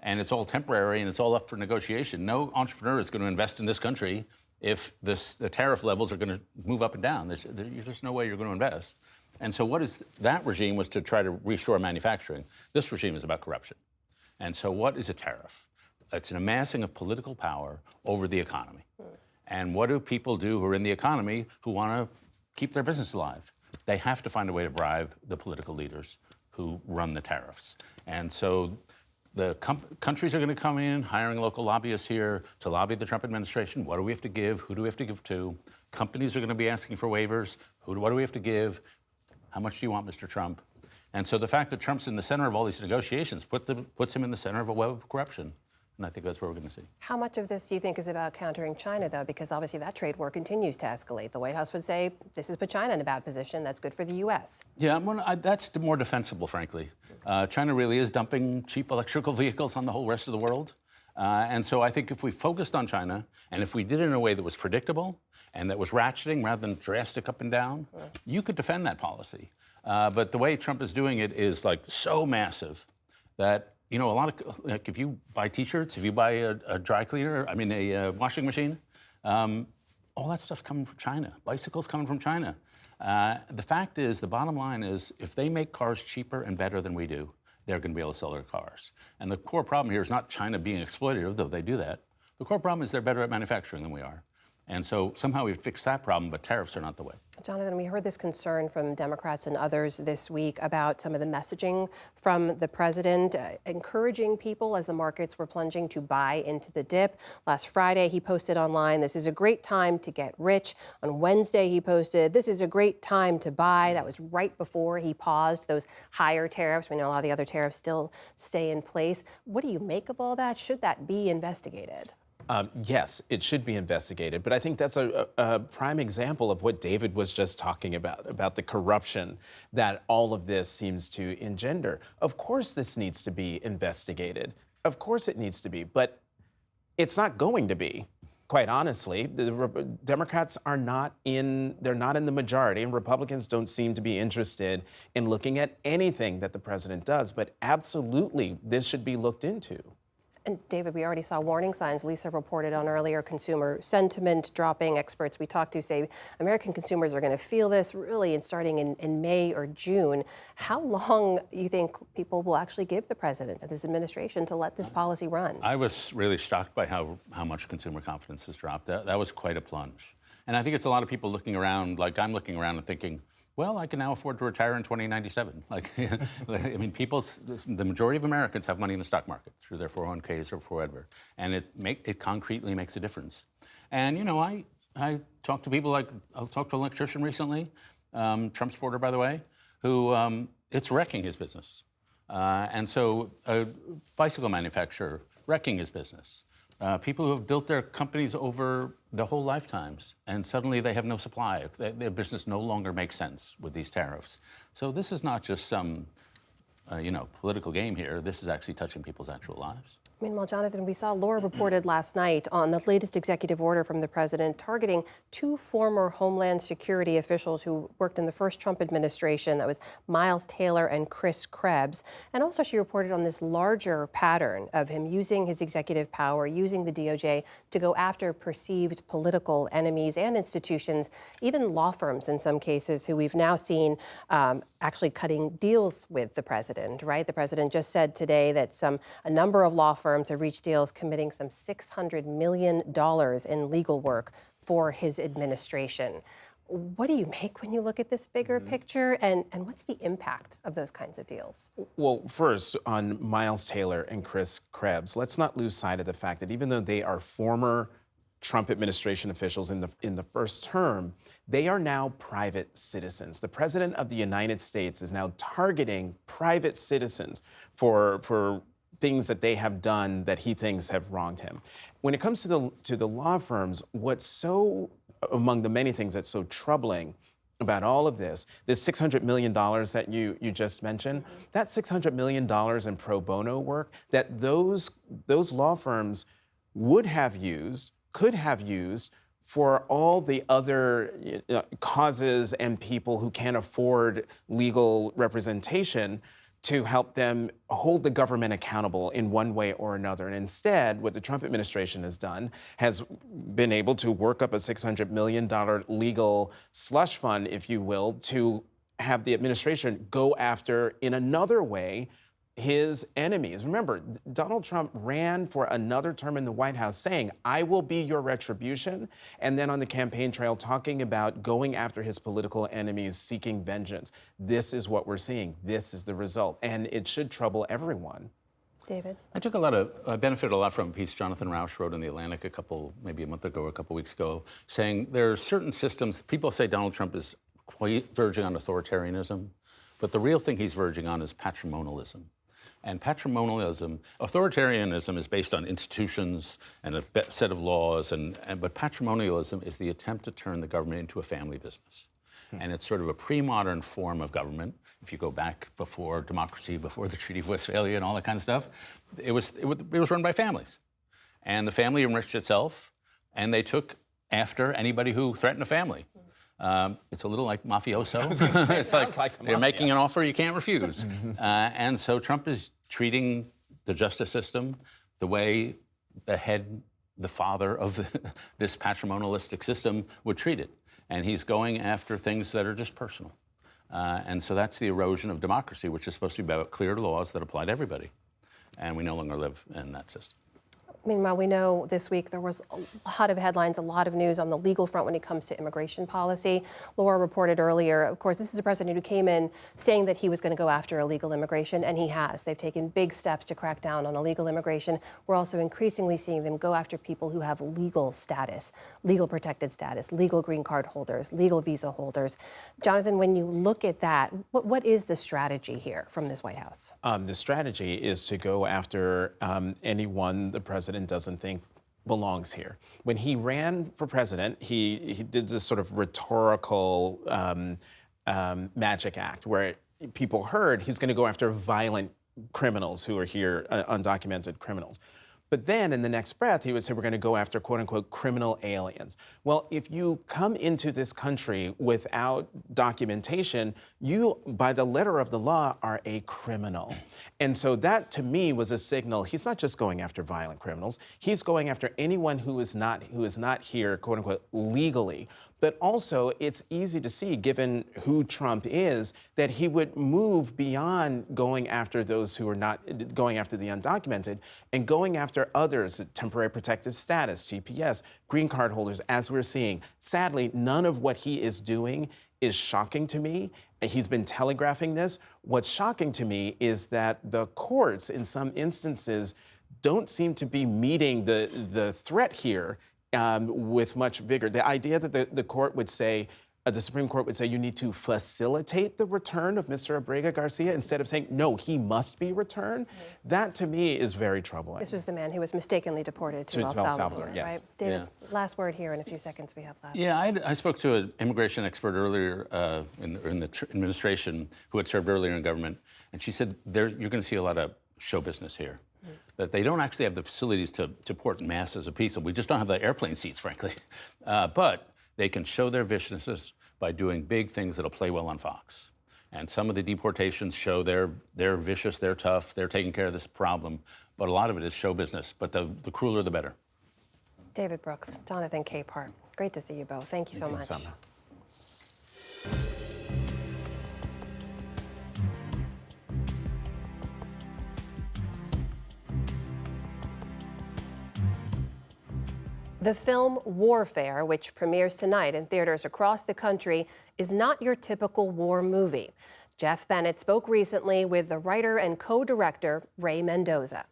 and it's all temporary and it's all up for negotiation, no entrepreneur is going to invest in this country if the tariff levels are going to move up and down. There's no way you're going to invest. And so that regime was to try to restore manufacturing. This regime is about corruption. And so what is a tariff? It's an amassing of political power over the economy. And what do people do who are in the economy who want to keep their business alive? They have to find a way to bribe the political leaders who run the tariffs. And so the countries are going to come in, hiring local lobbyists here to lobby the Trump administration. What do we have to give? Who do we have to give to? Companies are going to be asking for waivers. What do we have to give? How much do you want, Mr. Trump? And so the fact that Trump's in the center of all these negotiations puts him in the center of a web of corruption. And I think that's what we're going to see. How much of this do you think is about countering China, though? Because obviously that trade war continues to escalate. The White House would say this has put China in a bad position. That's good for the U.S. Yeah, that's more defensible, frankly. China really is dumping cheap electrical vehicles on the whole rest of the world. And so I think if we focused on China, and if we did it in a way that was predictable and that was ratcheting rather than drastic up and down, you could defend that policy. But the way Trump is doing it is like so massive that, you know, a lot of, like, if you buy T-shirts, if you buy a dry cleaner, a washing machine, all that stuff coming from China. Bicycles coming from China. The fact is, the bottom line is, if they make cars cheaper and better than we do, they're going to be able to sell their cars. And the core problem here is not China being exploitative, though they do that. The core problem is they're better at manufacturing than we are. And so somehow we've fixed that problem, but tariffs are not the way. Jonathan, we heard this concern from Democrats and others this week about some of the messaging from the president, encouraging people as the markets were plunging to buy into the dip. Last Friday, he posted online, "This is a great time to get rich." On Wednesday, he posted, "This is a great time to buy." That was right before he paused those higher tariffs. We know a lot of the other tariffs still stay in place. What do you make of all that? Should that be investigated? Yes, it should be investigated, but I think that's a prime example of what David was just talking about the corruption that all of this seems to engender. Of course this needs to be investigated. Of course it needs to be, but it's not going to be. Quite honestly, the Democrats are they're not in the majority, and Republicans don't seem to be interested in looking at anything that the president does, but absolutely this should be looked into. And David, we already saw warning signs. Lisa reported on earlier consumer sentiment dropping. Experts we talked to say American consumers are going to feel this really starting in May or June. How long do you think people will actually give the president and his administration to let this policy run? I was really shocked by how much consumer confidence has dropped. That was quite a plunge. And I think it's a lot of people looking around, like I'm looking around and thinking, well, I can now afford to retire in 2097. I mean, the majority of Americans have money in the stock market through their 401ks or whatever, and it concretely makes a difference. And you know, I talked to people I talked to an electrician recently, Trump supporter, by the way, who it's wrecking his business, and so a bicycle manufacturer wrecking his business. People who have built their companies over the whole lifetimes, and suddenly they have no supply. Their business no longer makes sense with these tariffs. So this is not just some, political game here. This is actually touching people's actual lives. Meanwhile, Jonathan, we saw Laura reported last night on the latest executive order from the president targeting two former Homeland Security officials who worked in the first Trump administration. That was Miles Taylor and Chris Krebs. And also she reported on this larger pattern of him using his executive power, using the DOJ to go after perceived political enemies and institutions, even law firms in some cases, who we've now seen actually cutting deals with the president, right? The president just said today that a number of law firms have reached deals committing some $600 million in legal work for his administration. What do you make when you look at this bigger picture, and what's the impact of those kinds of deals? Well, first, on Miles Taylor and Chris Krebs, let's not lose sight of the fact that even though they are former Trump administration officials in the first term, they are now private citizens. The President of the United States is now targeting private citizens for things that they have done that he thinks have wronged him. When it comes to the law firms, what's so, among the many things that's so troubling about all of this $600 million that you just mentioned, that $600 million in pro bono work that those law firms could have used for all the other causes and people who can't afford legal representation, to help them hold the government accountable in one way or another. And instead, what the Trump administration has done has been able to work up a $600 million legal slush fund, if you will, to have the administration go after, in another way, his enemies. Remember, Donald Trump ran for another term in the White House saying, "I will be your retribution," and then on the campaign trail talking about going after his political enemies, seeking vengeance. This is what we're seeing. This is the result, and it should trouble everyone. David? I benefited a lot from a piece Jonathan Rauch wrote in The Atlantic maybe a month ago or a couple weeks ago, saying there are certain systems. People say Donald Trump is verging on authoritarianism, but the real thing he's verging on is patrimonialism. And patrimonialism, authoritarianism is based on institutions and a set of laws, but patrimonialism is the attempt to turn the government into a family business. And it's sort of a pre-modern form of government. If you go back before democracy, before the Treaty of Westphalia and all that kind of stuff, it was run by families. And the family enriched itself, and they took after anybody who threatened a family. It's a little like mafioso. It's like they're making an offer you can't refuse. And so Trump is treating the justice system the way the father of this patrimonialistic system would treat it. And he's going after things that are just personal. And so that's the erosion of democracy, which is supposed to be about clear laws that apply to everybody. And we no longer live in that system. Meanwhile, we know this week there was a lot of headlines, a lot of news on the legal front when it comes to immigration policy. Laura reported earlier, of course, this is a president who came in saying that he was going to go after illegal immigration, and he has. They've taken big steps to crack down on illegal immigration. We're also increasingly seeing them go after people who have legal status, legal protected status, legal green card holders, legal visa holders. Jonathan, when you look at that, what is the strategy here from this White House? The strategy is to go after anyone the president doesn't think belongs here. When he ran for president, he did this sort of rhetorical magic act where people heard he's going to go after violent criminals who are here, undocumented criminals. But then in the next breath, he would say, we're going to go after, quote unquote, criminal aliens. Well, if you come into this country without documentation, you, by the letter of the law, are a criminal. And so that, to me, was a signal. He's not just going after violent criminals. He's going after anyone who is not here, quote unquote, legally. But also, it's easy to see, given who Trump is, that he would move beyond going after those who are not, going after the undocumented, and going after others, temporary protective status, TPS, green card holders, as we're seeing. Sadly, none of what he is doing is shocking to me. He's been telegraphing this. What's shocking to me is that the courts, in some instances, don't seem to be meeting the threat here with much vigor. The idea that the court would say, the Supreme Court would say, you need to facilitate the return of Mr. Abrega Garcia instead of saying, no, he must be returned. That, to me, is very troubling. This was the man who was mistakenly deported to El Salvador, yes. right? David, last word here in a few seconds we have left. Yeah, I spoke to an immigration expert earlier in the administration who had served earlier in government, and she said you're going to see a lot of show business here. That they don't actually have the facilities to port masses of people. We just don't have the airplane seats, frankly. But they can show their viciousness by doing big things that'll play well on Fox. And some of the deportations show they're vicious, they're tough, they're taking care of this problem. But a lot of it is show business. But the crueler, the better. David Brooks, Jonathan Capehart. Great to see you both. Thank you so much. The film Warfare, which premieres tonight in theaters across the country, is not your typical war movie. Jeff Bennett spoke recently with the writer and co-director Ray Mendoza.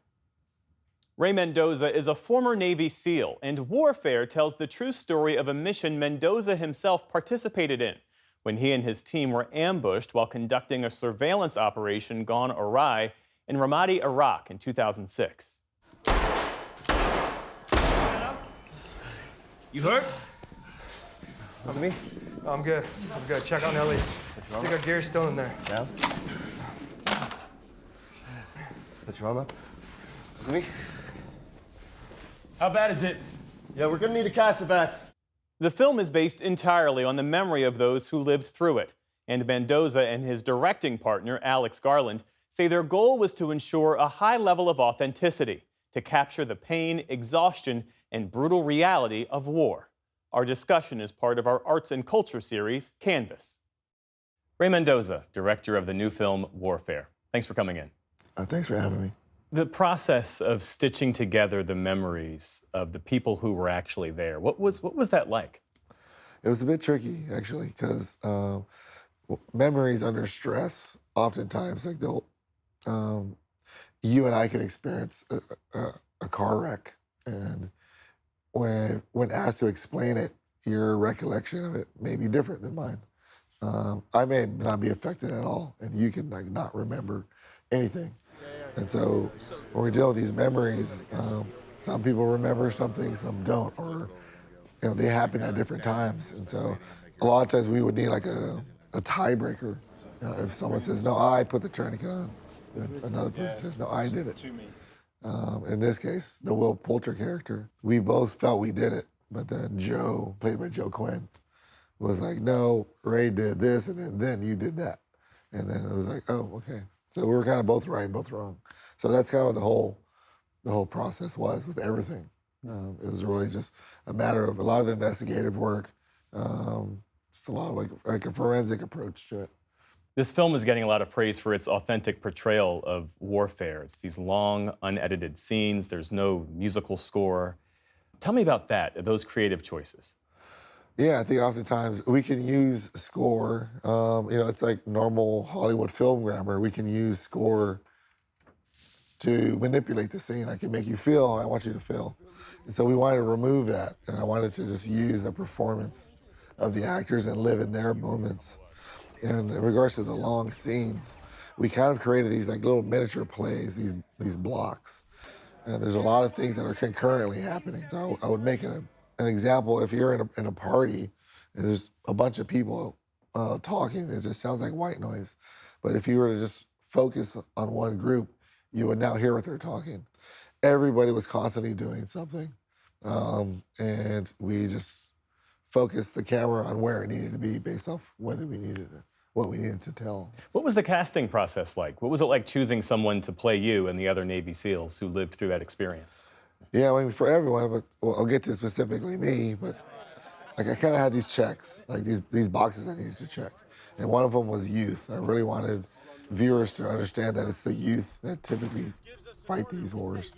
Ray Mendoza is a former Navy SEAL, and Warfare tells the true story of a mission Mendoza himself participated in when he and his team were ambushed while conducting a surveillance operation gone awry in Ramadi, Iraq in 2006. You hurt? On me? Oh, I'm good. I'm good. Check on Ellie. I think our gear's still in there. Yeah? What's your arm up? Look at me. How bad is it? Yeah, we're gonna need a CASEVAC. The film is based entirely on the memory of those who lived through it, and Mendoza and his directing partner, Alex Garland, say their goal was to ensure a high level of authenticity, to capture the pain, exhaustion, and brutal reality of war. Our discussion is part of our arts and culture series, Canvas. Ray Mendoza, director of the new film Warfare. Thanks for coming in. Thanks for having me. The process of stitching together the memories of the people who were actually there, what was that like? It was a bit tricky, actually, because memories under stress, oftentimes, like you and I can experience a car wreck, and when asked to explain it, your recollection of it may be different than mine. I may not be affected at all, and you can not remember anything. And so when we deal with these memories, some people remember something, some don't, or they happen at different times. And so a lot of times we would need like a tiebreaker. If someone says, no, I put the tourniquet on, and another person says, no, I did it. In this case, the Will Poulter character, we both felt we did it, but then Joe, played by Joe Quinn, was like, no, Ray did this, and then you did that. And then it was like, oh, okay. So we were kind of both right and both wrong. So that's kind of what the whole process was with everything. It was really just a matter of a lot of investigative work, just a lot of like a forensic approach to it. This film is getting a lot of praise for its authentic portrayal of warfare. It's these long, unedited scenes. There's no musical score. Tell me about that, those creative choices. Yeah, I think oftentimes we can use score. It's like normal Hollywood film grammar. We can use score to manipulate the scene. I can make you feel how I want you to feel. And so we wanted to remove that, and I wanted to just use the performance of the actors and live in their moments. And in regards to the long scenes, we kind of created these like little miniature plays, these blocks. And there's a lot of things that are concurrently happening. So I would make an example. If you're in a party and there's a bunch of people talking, it just sounds like white noise. But if you were to just focus on one group, you would now hear what they're talking. Everybody was constantly doing something. And we just focused the camera on where it needed to be based off what we needed to tell. What was the casting process like? What was it like choosing someone to play you and the other Navy SEALs who lived through that experience? Yeah, I mean, for everyone, but I'll get to specifically me, but like I kind of had these checks, like these boxes I needed to check. And one of them was youth. I really wanted viewers to understand that it's the youth that typically fight these wars.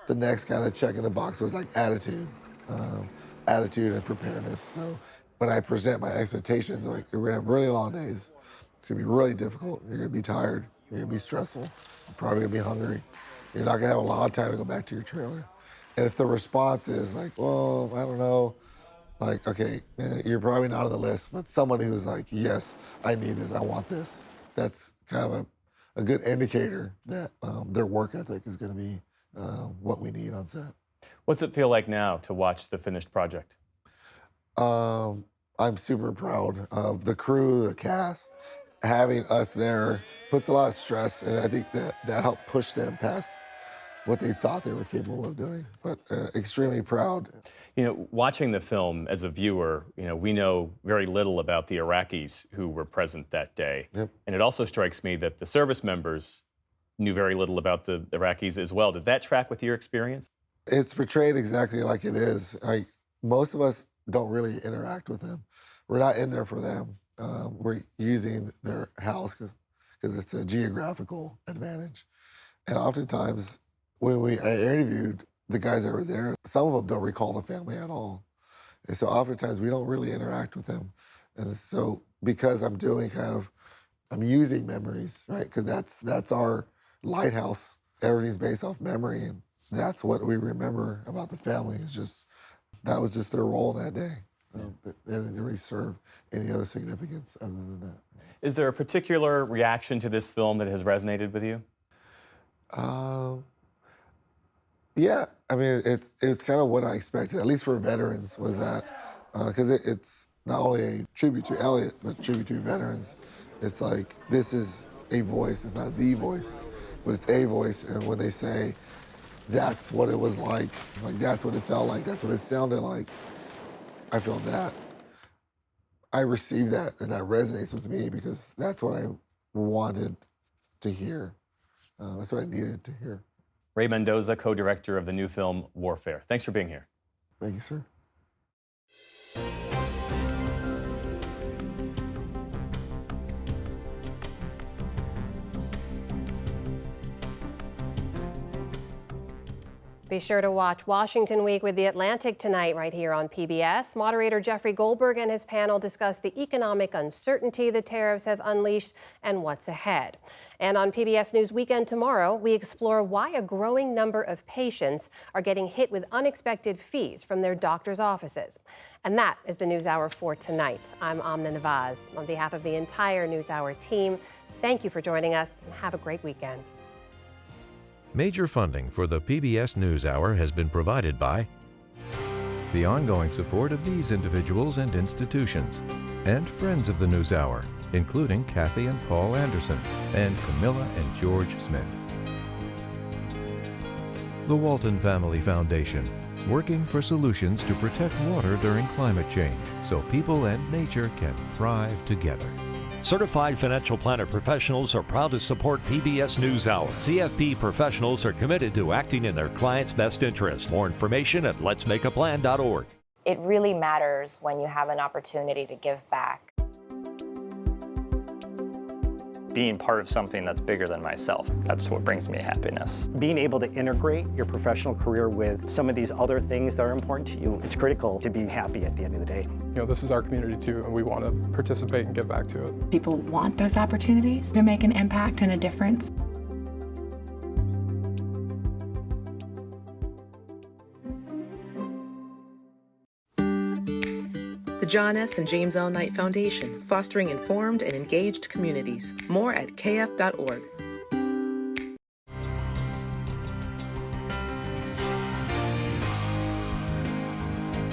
The next kind of check in the box was like attitude and preparedness. So when I present my expectations, like we're gonna have really long days. It's gonna be really difficult. You're gonna be tired. You're gonna be stressful. You're probably gonna be hungry. You're not gonna have a lot of time to go back to your trailer. And if the response is like, well, I don't know, like, okay, you're probably not on the list, but someone who's like, yes, I need this, I want this, that's kind of a good indicator that their work ethic is gonna be what we need on set. What's it feel like now to watch the finished project? I'm super proud of the crew, the cast. Having us there puts a lot of stress, and I think that helped push them past what they thought they were capable of doing, but extremely proud. Watching the film as a viewer, we know very little about the Iraqis who were present that day. Yep. And it also strikes me that the service members knew very little about the Iraqis as well. Did that track with your experience? It's portrayed exactly like it is. Like, most of us don't really interact with them. We're not in there for them. We're using their house because it's a geographical advantage. And oftentimes, when I interviewed the guys that were there, some of them don't recall the family at all. And so oftentimes we don't really interact with them. And so because I'm using memories, right? Because that's our lighthouse. Everything's based off memory, and that's what we remember about the family. That was just their role that day. They didn't really serve any other significance other than that. Is there a particular reaction to this film that has resonated with you? Yeah, I mean, it's kind of what I expected, at least for veterans, was that, because it's not only a tribute to Elliot, but tribute to veterans. It's like, this is a voice, it's not the voice, but it's a voice, and when they say, that's what it was like that's what it felt like, that's what it sounded like, I feel that. I received that, and that resonates with me because that's what I wanted to hear. That's what I needed to hear. Ray Mendoza, co-director of the new film Warfare. Thanks for being here. Thank you, sir. Be sure to watch Washington Week with The Atlantic tonight right here on PBS. Moderator Jeffrey Goldberg and his panel discuss the economic uncertainty the tariffs have unleashed and what's ahead. And on PBS News Weekend tomorrow, we explore why a growing number of patients are getting hit with unexpected fees from their doctor's offices. And that is the NewsHour for tonight. I'm Amna Nawaz. On behalf of the entire NewsHour team, thank you for joining us and have a great weekend. Major funding for the PBS NewsHour has been provided by the ongoing support of these individuals and institutions, and friends of the NewsHour, including Kathy and Paul Anderson, and Camilla and George Smith. The Walton Family Foundation, working for solutions to protect water during climate change so people and nature can thrive together. Certified financial planner professionals are proud to support PBS NewsHour. CFP professionals are committed to acting in their clients' best interest. More information at letsmakeaplan.org. It really matters when you have an opportunity to give back. Being part of something that's bigger than myself, that's what brings me happiness. Being able to integrate your professional career with some of these other things that are important to you, it's critical to be happy at the end of the day. You know, this is our community too, and we want to participate and give back to it. People want those opportunities to make an impact and a difference. The John S. and James L. Knight Foundation, fostering informed and engaged communities. More at kf.org.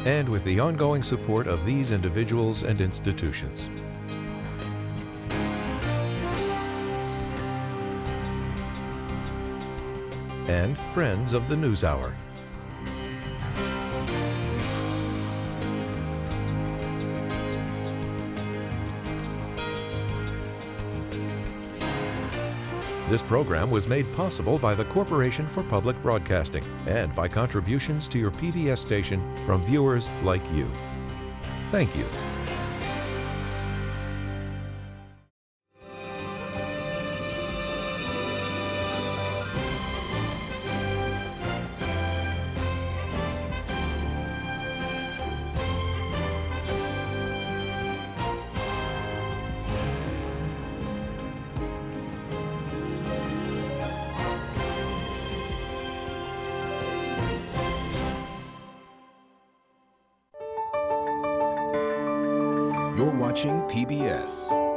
And with the ongoing support of these individuals and institutions. And friends of the NewsHour. This program was made possible by the Corporation for Public Broadcasting and by contributions to your PBS station from viewers like you. Thank you. You're watching PBS.